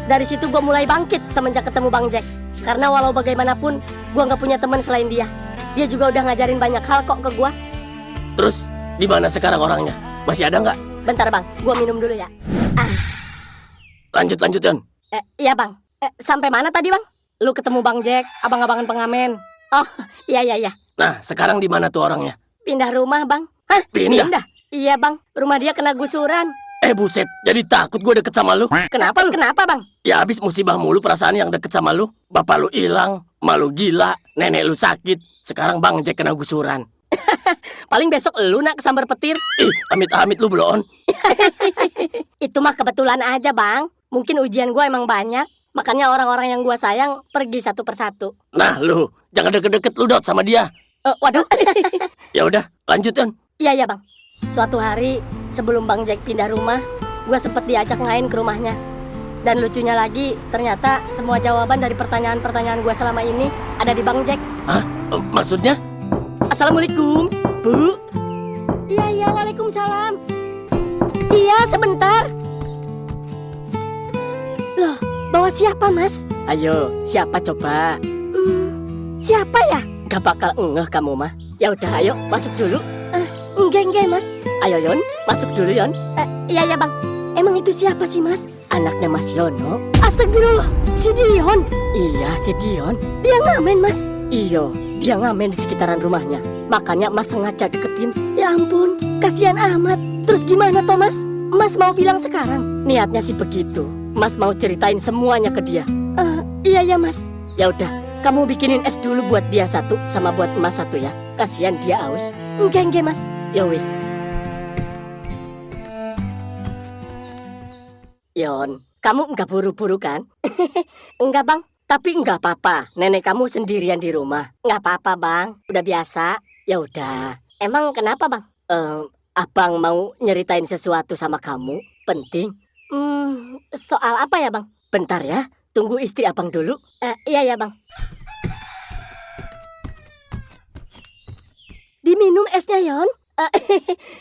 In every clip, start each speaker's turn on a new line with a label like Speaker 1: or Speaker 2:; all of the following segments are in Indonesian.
Speaker 1: Dari situ gue mulai bangkit semenjak ketemu Bang Jack. Karena walau bagaimanapun, gue nggak punya teman selain dia. Dia juga udah ngajarin banyak hal kok ke gue.
Speaker 2: Terus, di mana sekarang orangnya? Masih ada nggak?
Speaker 1: Bentar bang, gue minum dulu ya.
Speaker 2: Lanjut, Yon.
Speaker 1: Iya bang. Sampai mana tadi bang? Lu ketemu Bang Jack, abang-abangan pengamen. Oh, iya.
Speaker 2: Nah, sekarang di mana tuh orangnya?
Speaker 1: Pindah rumah bang.
Speaker 2: Hah? Pindah?
Speaker 1: Iya bang, rumah dia kena gusuran.
Speaker 2: Buset, jadi takut gue deket sama lu.
Speaker 1: Kenapa lu? Kenapa bang?
Speaker 2: Ya habis musibah mulu perasaan yang deket sama lu. Bapak lu hilang, malu gila, nenek lu sakit. Sekarang Bang Jack kena gusuran.
Speaker 1: Paling besok lu nak kesambar petir.
Speaker 2: Amit-amit lu belon.
Speaker 1: Itu mah kebetulan aja bang. Mungkin ujian gue emang banyak. Makanya orang-orang yang gue sayang pergi satu persatu.
Speaker 2: Nah lu, jangan deket-deket lu Dot sama dia.
Speaker 1: Waduh.
Speaker 2: Ya udah, lanjut Yon.
Speaker 1: Iya bang. Suatu hari sebelum Bang Jack pindah rumah, gue sempet diajak main ke rumahnya. Dan lucunya lagi, ternyata semua jawaban dari pertanyaan-pertanyaan gue selama ini ada di Bang Jack.
Speaker 2: Hah? Maksudnya?
Speaker 1: Assalamualaikum, Bu. Iya, waalaikumsalam. Iya, sebentar. Loh, bawa siapa, Mas?
Speaker 2: Ayo, siapa coba?
Speaker 1: Siapa ya?
Speaker 2: Gak bakal ngeh kamu mah. Ya udah, ayo masuk dulu.
Speaker 1: Enggak, Mas.
Speaker 2: Ayo Yon, masuk dulu Yon.
Speaker 1: Iya, Bang. Emang itu siapa sih, Mas?
Speaker 2: Anaknya Mas Yono.
Speaker 1: Astagfirullah, si Dion.
Speaker 2: Iya, si Dion.
Speaker 1: Dia ngamen, Mas.
Speaker 2: Iyo, dia ngamen di sekitaran rumahnya. Makanya Mas sengaja deketin.
Speaker 1: Ya ampun, kasihan amat. Terus gimana, Thomas? Mas mau bilang sekarang?
Speaker 2: Niatnya sih begitu. Mas mau ceritain semuanya ke dia.
Speaker 1: Iya, Mas.
Speaker 2: Ya udah, kamu bikinin es dulu buat dia satu, sama buat Mas satu ya. Kasihan dia aus.
Speaker 1: Enggak, Mas.
Speaker 2: Ya wis. Yon, kamu enggak buru-buru kan?
Speaker 1: Enggak, Bang.
Speaker 2: Tapi enggak apa-apa, nenek kamu sendirian di rumah.
Speaker 1: Enggak apa-apa, Bang. Udah biasa.
Speaker 2: Ya udah.
Speaker 1: Emang kenapa, Bang?
Speaker 2: Abang mau nyeritain sesuatu sama kamu, penting.
Speaker 1: Soal apa ya, Bang?
Speaker 2: Bentar ya, tunggu istri abang dulu.
Speaker 1: Iya, Bang. Diminum esnya, Yon?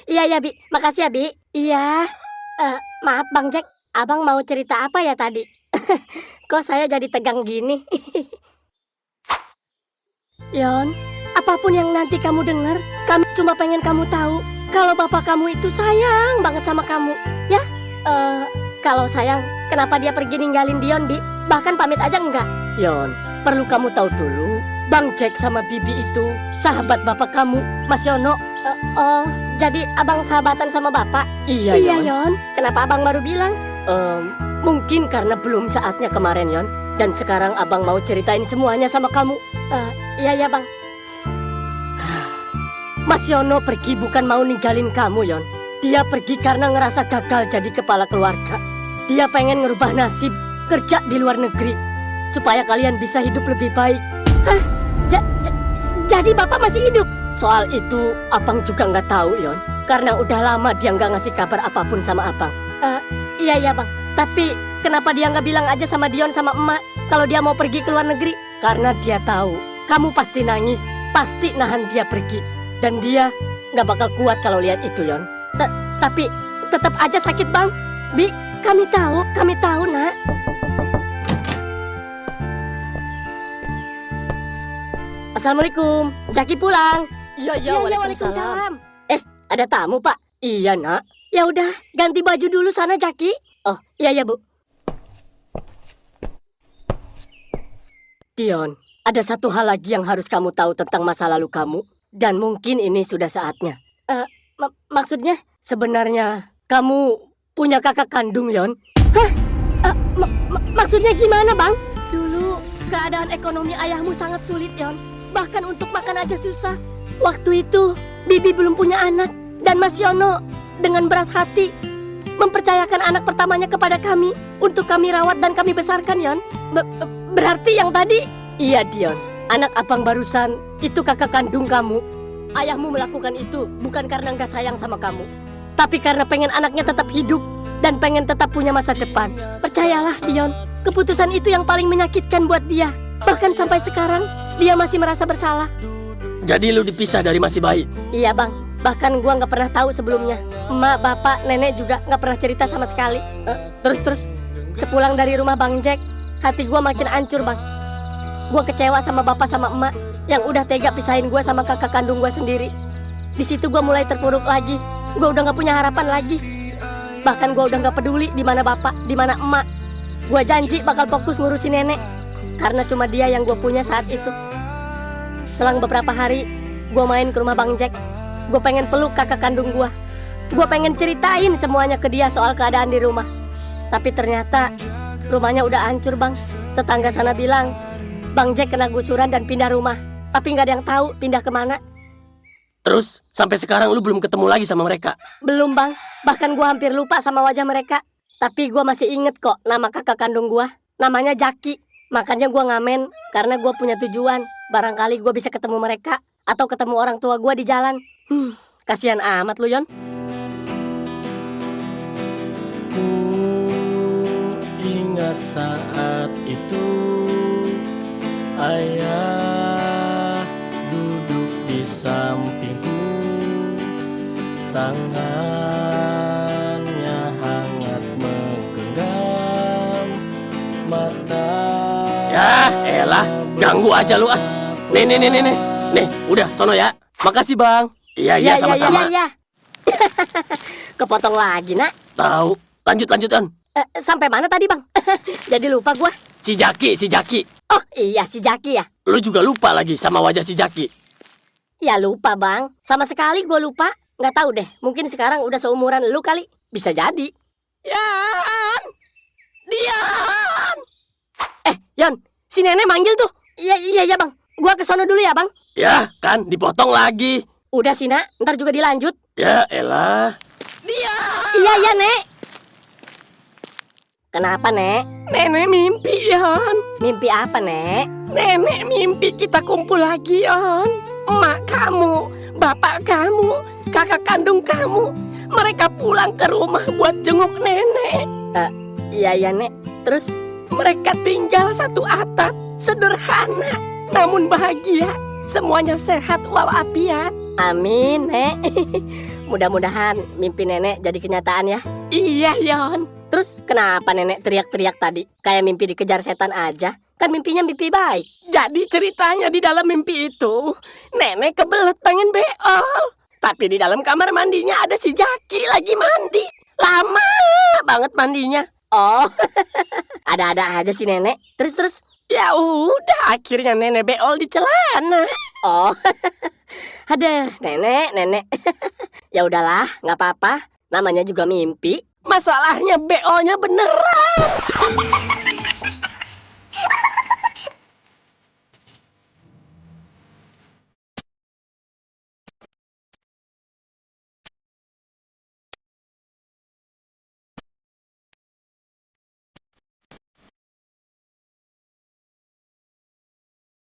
Speaker 1: Iya, Bi. Makasih ya, Bi. Iya. Maaf, Bang Jack. Abang mau cerita apa ya tadi? Kok saya jadi tegang gini? Yon, apapun yang nanti kamu dengar, kami cuma pengen kamu tahu kalau bapak kamu itu sayang banget sama kamu. Ya? Kalau sayang, kenapa dia pergi ninggalin Dion, Bi? Bahkan pamit aja enggak?
Speaker 2: Yon, perlu kamu tahu dulu, Bang Jack sama Bibi itu sahabat bapak kamu, Mas Yono.
Speaker 1: Jadi abang sahabatan sama bapak?
Speaker 2: Iya,
Speaker 1: Yon. Kenapa abang baru bilang?
Speaker 2: Mungkin karena belum saatnya kemarin, Yon. Dan sekarang abang mau ceritain semuanya sama kamu.
Speaker 1: Iya, Bang.
Speaker 2: Mas Yono pergi bukan mau ninggalin kamu, Yon. Dia pergi karena ngerasa gagal jadi kepala keluarga. Dia pengen ngerubah nasib, kerja di luar negeri, supaya kalian bisa hidup lebih baik.
Speaker 1: Hah? Jadi bapak masih hidup?
Speaker 2: Soal itu abang juga nggak tahu, Yon. Karena udah lama dia nggak ngasih kabar apapun sama abang.
Speaker 1: Iya, Bang. Tapi kenapa dia nggak bilang aja sama Dion sama emak kalau dia mau pergi ke luar negeri?
Speaker 2: Karena dia tahu kamu pasti nangis, pasti nahan dia pergi. Dan dia nggak bakal kuat kalau lihat itu, Yon.
Speaker 1: Tapi tetap aja sakit, Bang. Bi, kami tahu, Nak.
Speaker 2: Assalamualaikum, Jaki pulang.
Speaker 1: Iya, waalaikumsalam.
Speaker 2: Ada tamu, Pak. Iya, Nak.
Speaker 1: Ya udah, ganti baju dulu sana, Jaki.
Speaker 2: Oh, iya, Bu. Dion, ada satu hal lagi yang harus kamu tahu tentang masa lalu kamu. Dan mungkin ini sudah saatnya.
Speaker 1: Maksudnya?
Speaker 2: Sebenarnya, kamu punya kakak kandung, Yon.
Speaker 1: Hah? Maksudnya gimana, Bang? Dulu, keadaan ekonomi ayahmu sangat sulit, Yon. Bahkan untuk makan aja susah. Waktu itu, Bibi belum punya anak. Dan Mas Yono, dengan berat hati, mempercayakan anak pertamanya kepada kami untuk kami rawat dan kami besarkan, Yon. Berarti yang tadi?
Speaker 2: Iya, Dion. Anak abang barusan, itu kakak kandung kamu. Ayahmu melakukan itu bukan karena nggak sayang sama kamu, tapi karena pengen anaknya tetap hidup dan pengen tetap punya masa depan.
Speaker 1: Percayalah, Dion, keputusan itu yang paling menyakitkan buat dia. Bahkan sampai sekarang, dia masih merasa bersalah.
Speaker 2: Jadi lu dipisah dari masih bayi?
Speaker 1: Iya, Bang. Bahkan gua nggak pernah tahu sebelumnya. Emak, bapak, nenek juga nggak pernah cerita sama sekali.
Speaker 2: Terus? Sepulang dari rumah Bang Jack, hati gue makin hancur, Bang. Gue kecewa sama bapak sama emak yang udah tega pisahin gue sama kakak kandung gue sendiri. Di situ gue mulai terpuruk lagi. Gue udah gak punya harapan lagi. Bahkan gue udah gak peduli di mana bapak, di mana emak. Gue janji bakal fokus ngurusin nenek, karena cuma dia yang gue punya saat itu. Selang beberapa hari, gue main ke rumah Bang Jack. Gue pengen peluk kakak kandung gue. Gue pengen ceritain semuanya ke dia soal keadaan di rumah. Tapi ternyata rumahnya udah hancur, Bang. Tetangga sana bilang Bang Jack kena gusuran dan pindah rumah. Tapi gak ada yang tahu pindah kemana.
Speaker 3: Terus sampai sekarang lu belum ketemu lagi sama mereka?
Speaker 2: Belum, Bang. Bahkan gue hampir lupa sama wajah mereka. Tapi gue masih inget kok nama kakak kandung gue. Namanya Jaki. Makanya gue ngamen karena gue punya tujuan. Barangkali gue bisa ketemu mereka atau ketemu orang tua gue di jalan. Kasihan amat lu, Yon.
Speaker 3: Ku ingat saat itu ayah duduk di sampingku, tangannya hangat menggenggam mata. Ya elah, ganggu aja lu ah. Nih, udah sono ya.
Speaker 2: Makasih, Bang.
Speaker 3: Iya, sama-sama.
Speaker 2: Iya. Kepotong lagi, Nak.
Speaker 3: Tahu. Lanjutan.
Speaker 2: Sampai mana tadi, Bang? Jadi lupa gua.
Speaker 3: Si Jaki.
Speaker 2: Oh iya, si Jaki ya.
Speaker 3: Lu juga lupa lagi sama wajah si Jaki.
Speaker 2: Ya lupa, Bang. Sama sekali gua lupa. Nggak tahu deh, mungkin sekarang udah seumuran lu kali. Bisa jadi. Yan! Dian! Yon, si nenek manggil tuh. Iya, Bang. Gua ke sono dulu ya, Bang.
Speaker 3: Ya, kan dipotong lagi.
Speaker 2: Udah sih, Nak. Ntar juga dilanjut.
Speaker 3: Ya elah.
Speaker 2: Iya, Nek. Kenapa, Nek?
Speaker 1: Nenek mimpi, Yon.
Speaker 2: Mimpi apa, Nek?
Speaker 1: Nenek mimpi kita kumpul lagi, Yon. Emak kamu, bapak kamu, kakak kandung kamu, mereka pulang ke rumah buat jenguk nenek.
Speaker 2: Iya, Nek. Terus?
Speaker 1: Mereka tinggal satu atap, sederhana, namun bahagia. Semuanya sehat walafiat.
Speaker 2: Amin, Nek. Mudah-mudahan mimpi nenek jadi kenyataan ya.
Speaker 1: Iya, Yon.
Speaker 2: Terus kenapa nenek teriak-teriak tadi? Kayak mimpi dikejar setan aja. Kan mimpinya mimpi baik.
Speaker 1: Jadi ceritanya di dalam mimpi itu, nenek kebelet pengen beol. Tapi di dalam kamar mandinya ada si Jaki lagi mandi. Lama banget mandinya.
Speaker 2: Oh, ada-ada aja sih nenek. Terus?
Speaker 1: Ya udah, akhirnya nenek beol di celana.
Speaker 2: Oh, ada nenek. Ya udahlah, nggak apa-apa. Namanya juga mimpi.
Speaker 1: Masalahnya beolnya beneran.